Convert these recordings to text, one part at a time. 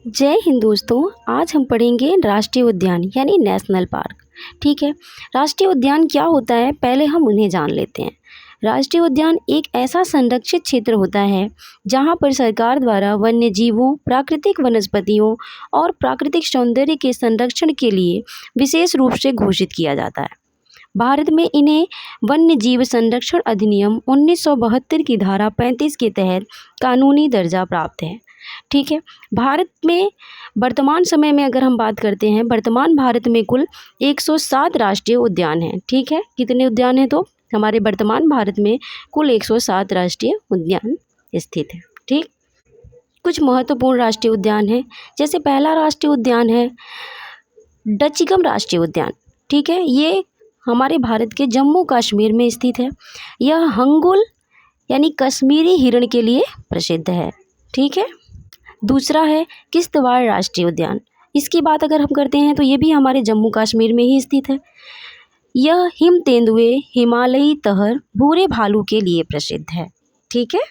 जय हिंद दोस्तों। आज हम पढ़ेंगे राष्ट्रीय उद्यान यानी नेशनल पार्क। ठीक है, राष्ट्रीय उद्यान क्या होता है पहले हम उन्हें जान लेते हैं। राष्ट्रीय उद्यान एक ऐसा संरक्षित क्षेत्र होता है जहां पर सरकार द्वारा वन्य जीवों, प्राकृतिक वनस्पतियों और प्राकृतिक सौंदर्य के संरक्षण के लिए विशेष रूप से घोषित किया जाता है। भारत में इन्हें वन्य जीव संरक्षण अधिनियम 1972 की धारा 35 के तहत कानूनी दर्जा प्राप्त है। ठीक है, भारत में वर्तमान समय में अगर हम बात करते हैं, वर्तमान भारत में कुल 107 राष्ट्रीय उद्यान हैं। ठीक है, कितने उद्यान हैं? तो हमारे वर्तमान भारत में कुल 107 राष्ट्रीय उद्यान स्थित है। ठीक, कुछ महत्वपूर्ण राष्ट्रीय उद्यान हैं, जैसे पहला राष्ट्रीय उद्यान है डचिकम राष्ट्रीय उद्यान। ठीक है, ये हमारे भारत के जम्मू कश्मीर में स्थित है। यह हंगुल यानी कश्मीरी हिरण के लिए प्रसिद्ध है। ठीक है, दूसरा है किश्तवाड़ राष्ट्रीय उद्यान। इसकी बात अगर हम करते हैं तो ये भी हमारे जम्मू कश्मीर में ही स्थित है। यह हिम तेंदुए, हिमालयी तहर, भूरे भालू के लिए प्रसिद्ध है। ठीक है,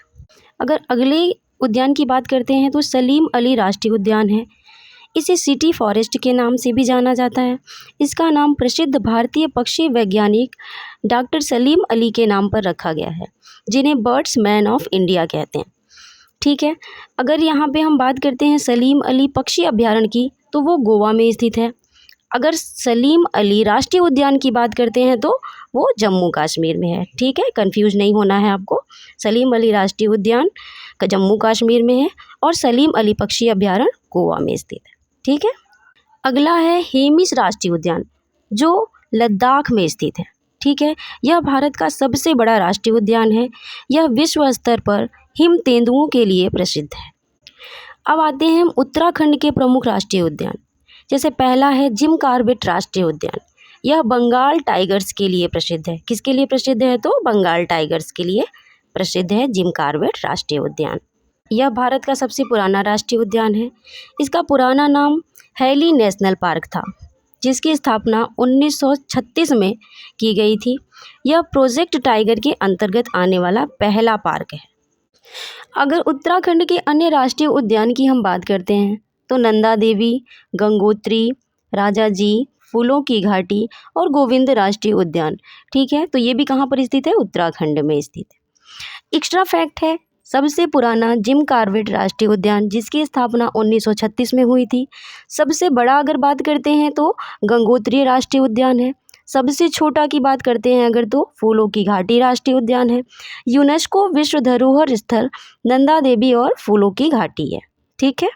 अगर अगले उद्यान की बात करते हैं तो सलीम अली राष्ट्रीय उद्यान है। इसे सिटी फॉरेस्ट के नाम से भी जाना जाता है। इसका नाम प्रसिद्ध भारतीय पक्षी वैज्ञानिक डॉक्टर सलीम अली के नाम पर रखा गया है, जिन्हें बर्ड्स मैन ऑफ इंडिया कहते हैं। ठीक है, अगर यहाँ पे हम बात करते हैं सलीम अली पक्षी अभयारण्य की, तो वो गोवा में स्थित है। अगर सलीम अली राष्ट्रीय उद्यान की बात करते हैं तो वो जम्मू कश्मीर में है। ठीक है, कंफ्यूज नहीं होना है आपको। सलीम अली राष्ट्रीय उद्यान का जम्मू कश्मीर में है और सलीम अली पक्षी अभयारण्य गोवा में स्थित है। ठीक है, अगला है हेमिस राष्ट्रीय उद्यान, जो लद्दाख में स्थित है। ठीक है, यह भारत का सबसे बड़ा राष्ट्रीय उद्यान है। यह विश्व स्तर पर हिम तेंदुओं के लिए प्रसिद्ध है। अब आते हैं हम उत्तराखंड के प्रमुख राष्ट्रीय उद्यान। जैसे पहला है जिम कॉर्बेट राष्ट्रीय उद्यान। यह बंगाल टाइगर्स के लिए प्रसिद्ध है। किसके लिए प्रसिद्ध है? तो बंगाल टाइगर्स के लिए प्रसिद्ध है जिम कॉर्बेट राष्ट्रीय उद्यान। यह भारत का सबसे पुराना राष्ट्रीय उद्यान है। इसका पुराना नाम हैली नेशनल पार्क था, जिसकी स्थापना 1936 में की गई थी। यह प्रोजेक्ट टाइगर के अंतर्गत आने वाला पहला पार्क है। अगर उत्तराखंड के अन्य राष्ट्रीय उद्यान की हम बात करते हैं तो नंदा देवी, गंगोत्री, राजाजी, फूलों की घाटी और गोविंद राष्ट्रीय उद्यान। ठीक है, तो ये भी कहाँ पर स्थित है? उत्तराखंड में स्थित है। एक्स्ट्रा फैक्ट है, सबसे पुराना जिम कॉर्बेट राष्ट्रीय उद्यान, जिसकी स्थापना 1936 में हुई थी। सबसे बड़ा अगर बात करते हैं तो गंगोत्री राष्ट्रीय उद्यान है। सबसे छोटा की बात करते हैं अगर तो फूलों की घाटी राष्ट्रीय उद्यान है। यूनेस्को विश्व धरोहर स्थल नंदा देवी और फूलों की घाटी है। ठीक है।